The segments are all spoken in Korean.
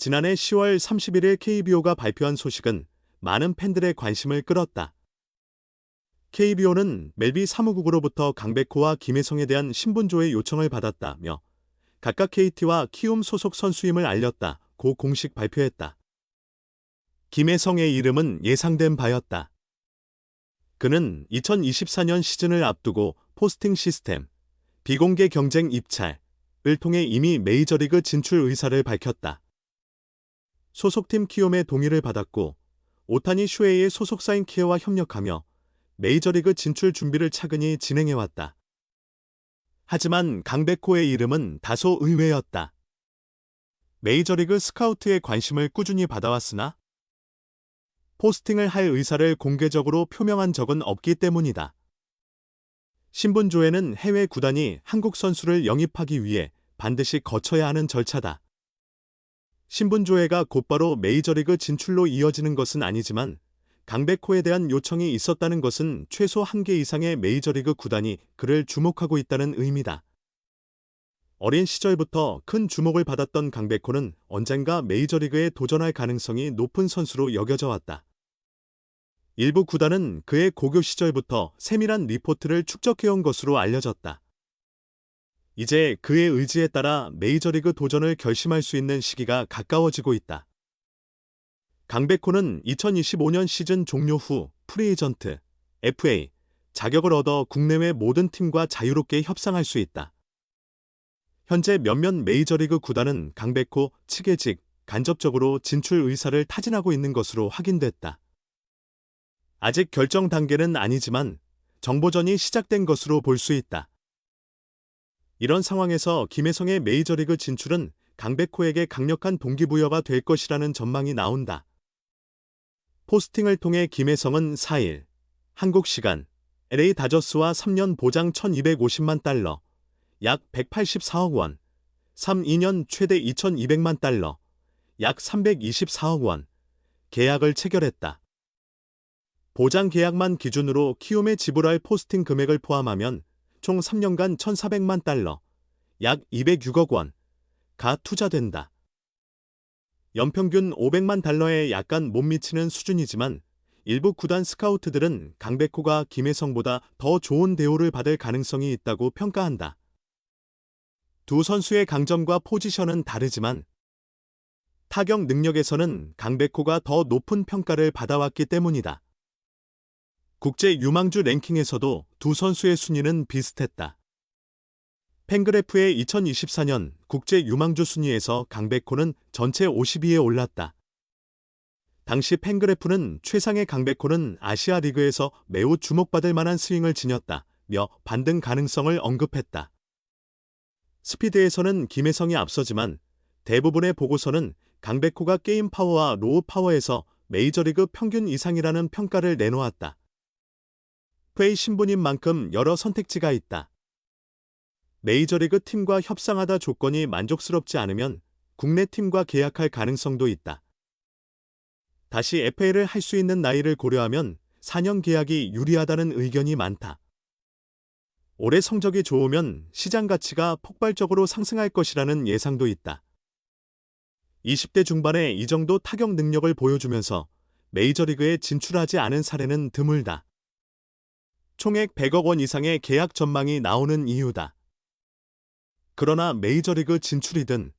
지난해 10월 31일 KBO가 발표한 소식은 많은 팬들의 관심을 끌었다. KBO는 멜비 사무국으로부터 강백호와 김혜성에 대한 신분조회 요청을 받았다며 각각 KT와 키움 소속 선수임을 알렸다고 공식 발표했다. 김혜성의 이름은 예상된 바였다. 그는 2024년 시즌을 앞두고 포스팅 시스템, 비공개 경쟁 입찰을 통해 이미 메이저리그 진출 의사를 밝혔다. 소속팀 키움의 동의를 받았고 오타니 슈에이의 소속사인 키아와 협력하며 메이저리그 진출 준비를 차근히 진행해왔다. 하지만 강백호의 이름은 다소 의외였다. 메이저리그 스카우트의 관심을 꾸준히 받아왔으나 포스팅을 할 의사를 공개적으로 표명한 적은 없기 때문이다. 신분조회는 해외 구단이 한국 선수를 영입하기 위해 반드시 거쳐야 하는 절차다. 신분조회가 곧바로 메이저리그 진출로 이어지는 것은 아니지만 강백호에 대한 요청이 있었다는 것은 최소 1개 이상의 메이저리그 구단이 그를 주목하고 있다는 의미다. 어린 시절부터 큰 주목을 받았던 강백호는 언젠가 메이저리그에 도전할 가능성이 높은 선수로 여겨져 왔다. 일부 구단은 그의 고교 시절부터 세밀한 리포트를 축적해온 것으로 알려졌다. 이제 그의 의지에 따라 메이저리그 도전을 결심할 수 있는 시기가 가까워지고 있다. 강백호는 2025년 시즌 종료 후 프리에이전트, FA, 자격을 얻어 국내외 모든 팀과 자유롭게 협상할 수 있다. 현재 몇몇 메이저리그 구단은 강백호 측에 간접적으로 진출 의사를 타진하고 있는 것으로 확인됐다. 아직 결정 단계는 아니지만 정보전이 시작된 것으로 볼 수 있다. 이런 상황에서 김혜성의 메이저리그 진출은 강백호에게 강력한 동기부여가 될 것이라는 전망이 나온다. 포스팅을 통해 김혜성은 4일 한국 시간 LA 다저스와 3년 보장 1,250만 달러, 약 184억 원, 2년 최대 2,200만 달러, 약 324억 원, 계약을 체결했다. 보장 계약만 기준으로 키움에 지불할 포스팅 금액을 포함하면 총 3년간 1,400만 달러, 약 206억 원가 투자된다. 연평균 500만 달러에 약간 못 미치는 수준이지만 일부 구단 스카우트들은 강백호가 김혜성보다 더 좋은 대우를 받을 가능성이 있다고 평가한다. 두 선수의 강점과 포지션은 다르지만 타격 능력에서는 강백호가 더 높은 평가를 받아왔기 때문이다. 국제 유망주 랭킹에서도 두 선수의 순위는 비슷했다. 팬그래프의 2024년 국제 유망주 순위에서 강백호는 전체 50위에 올랐다. 당시 팬그래프는 최상의 강백호는 아시아 리그에서 매우 주목받을 만한 스윙을 지녔다며 반등 가능성을 언급했다. 스피드에서는 김혜성이 앞서지만 대부분의 보고서는 강백호가 게임 파워와 로우 파워에서 메이저리그 평균 이상이라는 평가를 내놓았다. FA 신분인 만큼 여러 선택지가 있다. 메이저리그 팀과 협상하다 조건이 만족스럽지 않으면 국내 팀과 계약할 가능성도 있다. 다시 FA를 할 수 있는 나이를 고려하면 4년 계약이 유리하다는 의견이 많다. 올해 성적이 좋으면 시장 가치가 폭발적으로 상승할 것이라는 예상도 있다. 20대 중반에 이 정도 타격 능력을 보여주면서 메이저리그에 진출하지 않은 사례는 드물다. 총액 100억 원 이상의 계약 전망이 나오는 이유다. 그러나 메이저리그 진출이든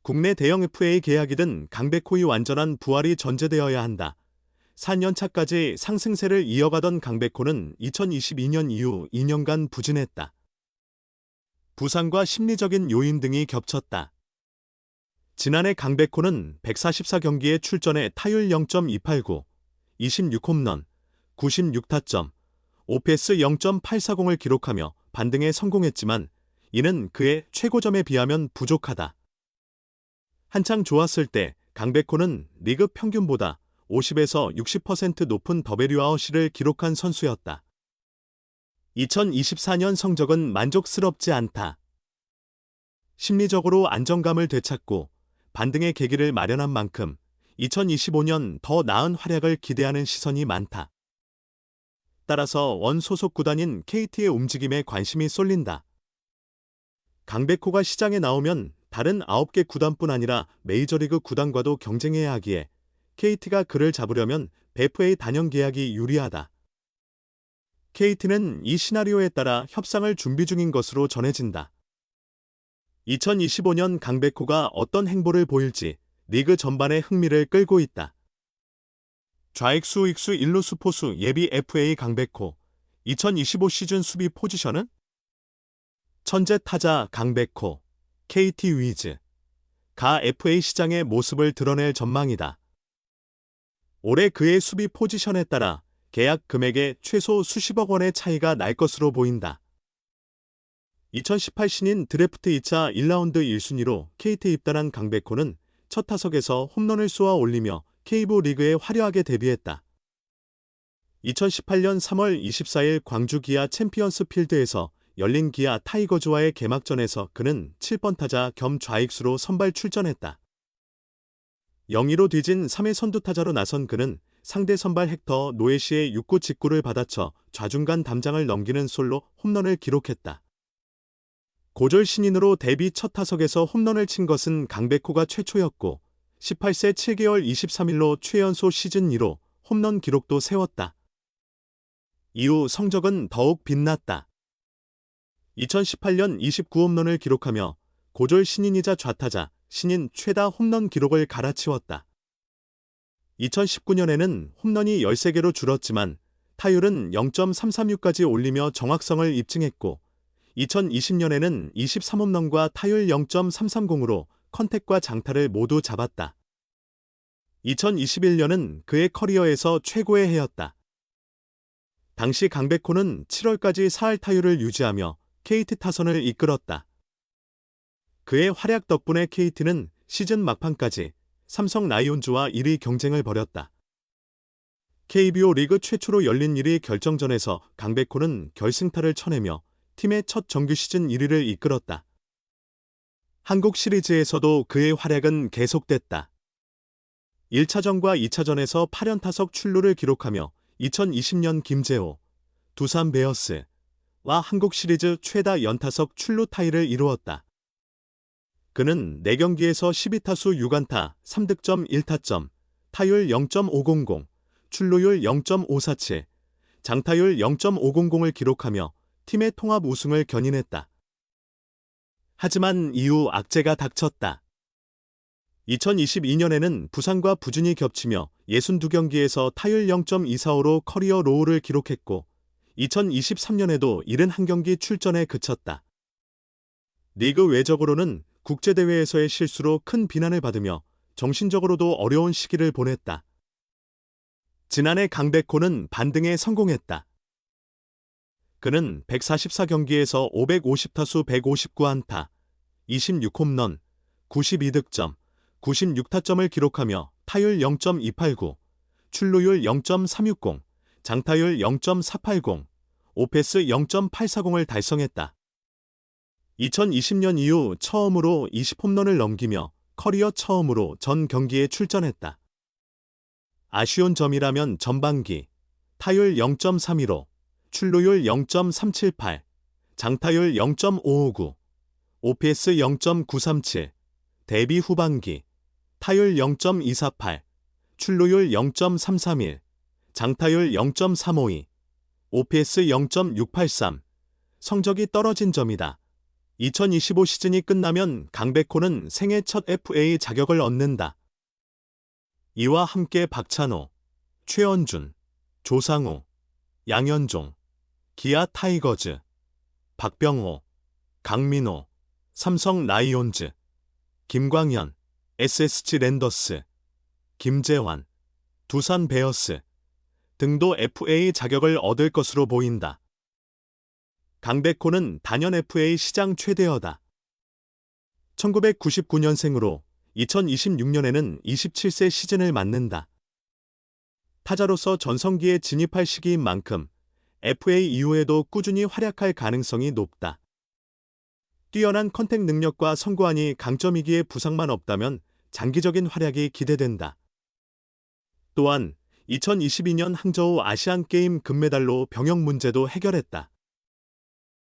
국내 대형 FA 계약이든 강백호의 완전한 부활이 전제되어야 한다. 4년 차까지 상승세를 이어가던 강백호는 2022년 이후 2년간 부진했다. 부상과 심리적인 요인 등이 겹쳤다. 지난해 강백호는 144경기에 출전해 타율 0.289, 26홈런, 96타점, OPS 0.840을 기록하며 반등에 성공했지만 이는 그의 최고점에 비하면 부족하다. 한창 좋았을 때 강백호는 리그 평균보다 50에서 60% 높은 WRC를 기록한 선수였다. 2024년 성적은 만족스럽지 않다. 심리적으로 안정감을 되찾고 반등의 계기를 마련한 만큼 2025년 더 나은 활약을 기대하는 시선이 많다. 따라서 원 소속 구단인 KT의 움직임에 관심이 쏠린다. 강백호가 시장에 나오면 다른 9개 구단뿐 아니라 메이저리그 구단과도 경쟁해야 하기에 KT가 그를 잡으려면 FA 단연 계약이 유리하다. KT는 이 시나리오에 따라 협상을 준비 중인 것으로 전해진다. 2025년 강백호가 어떤 행보를 보일지 리그 전반의 흥미를 끌고 있다. 좌익수, 우익수, 일루수, 포수, 예비 FA 강백호. 2025 시즌 수비 포지션은? 천재 타자 강백호, KT 위즈. 가 FA 시장의 모습을 드러낼 전망이다. 올해 그의 수비 포지션에 따라 계약 금액의 최소 수십억 원의 차이가 날 것으로 보인다. 2018 신인 드래프트 2차 1라운드 1순위로 KT에 입단한 강백호는 첫 타석에서 홈런을 쏘아 올리며 K부 리그에 화려하게 데뷔했다. 2018년 3월 24일 광주 기아 챔피언스 필드에서 열린 기아 타이거즈와의 개막전에서 그는 7번 타자 겸 좌익수로 선발 출전했다. 0-2로 뒤진 3회 선두타자로 나선 그는 상대 선발 헥터 노에시의 6구 직구를 받아쳐 좌중간 담장을 넘기는 솔로 홈런을 기록했다. 고졸 신인으로 데뷔 첫 타석에서 홈런을 친 것은 강백호가 최초였고 18세 7개월 23일로 최연소 시즌 2로 홈런 기록도 세웠다. 이후 성적은 더욱 빛났다. 2018년 29홈런을 기록하며 고졸 신인이자 좌타자, 신인 최다 홈런 기록을 갈아치웠다. 2019년에는 홈런이 13개로 줄었지만 타율은 0.336까지 올리며 정확성을 입증했고 2020년에는 23홈런과 타율 0.330으로 컨택과 장타를 모두 잡았다. 2021년은 그의 커리어에서 최고의 해였다. 당시 강백호는 7월까지 4할 타율을 유지하며 KT 타선을 이끌었다. 그의 활약 덕분에 KT는 시즌 막판까지 삼성 라이온즈와 1위 경쟁을 벌였다. KBO 리그 최초로 열린 1위 결정전에서 강백호는 결승타를 쳐내며 팀의 첫 정규 시즌 1위를 이끌었다. 한국 시리즈에서도 그의 활약은 계속됐다. 1차전과 2차전에서 8연타석 출루를 기록하며 2020년 김재호, 두산 베어스와 한국 시리즈 최다 연타석 출루 타이를 이루었다. 그는 4경기에서 12타수 6안타, 3득점 1타점, 타율 0.500, 출루율 0.547, 장타율 0.500을 기록하며 팀의 통합 우승을 견인했다. 하지만 이후 악재가 닥쳤다. 2022년에는 부상과 부진이 겹치며 62경기에서 타율 0.245로 커리어 로우를 기록했고 2023년에도 71경기 출전에 그쳤다. 리그 외적으로는 국제대회에서의 실수로 큰 비난을 받으며 정신적으로도 어려운 시기를 보냈다. 지난해 강백호는 반등에 성공했다. 그는 144경기에서 550타수 159안타, 26홈런, 92득점, 96타점을 기록하며 타율 0.289, 출루율 0.360, 장타율 0.480, 오패스 0.840을 달성했다. 2020년 이후 처음으로 20홈런을 넘기며 커리어 처음으로 전 경기에 출전했다. 아쉬운 점이라면 전반기 타율 0.315, 출루율 0.378, 장타율 0.559, OPS 0.937, 데뷔 후반기 타율 0.248, 출루율 0.331, 장타율 0.352, OPS 0.683, 성적이 떨어진 점이다. 2025 시즌이 끝나면 강백호는 생애 첫 FA 자격을 얻는다. 이와 함께 박찬호, 최원준, 조상우, 양현종, 기아 타이거즈, 박병호, 강민호, 삼성 라이온즈, 김광현, SSG 랜더스, 김재환, 두산 베어스 등도 FA 자격을 얻을 것으로 보인다. 강백호는 단연 FA 시장 최대어다. 1999년생으로 2026년에는 27세 시즌을 맞는다. 타자로서 전성기에 진입할 시기인 만큼 FA 이후에도 꾸준히 활약할 가능성이 높다. 뛰어난 컨택 능력과 선구안이 강점이기에 부상만 없다면 장기적인 활약이 기대된다. 또한 2022년 항저우 아시안게임 금메달로 병역 문제도 해결했다.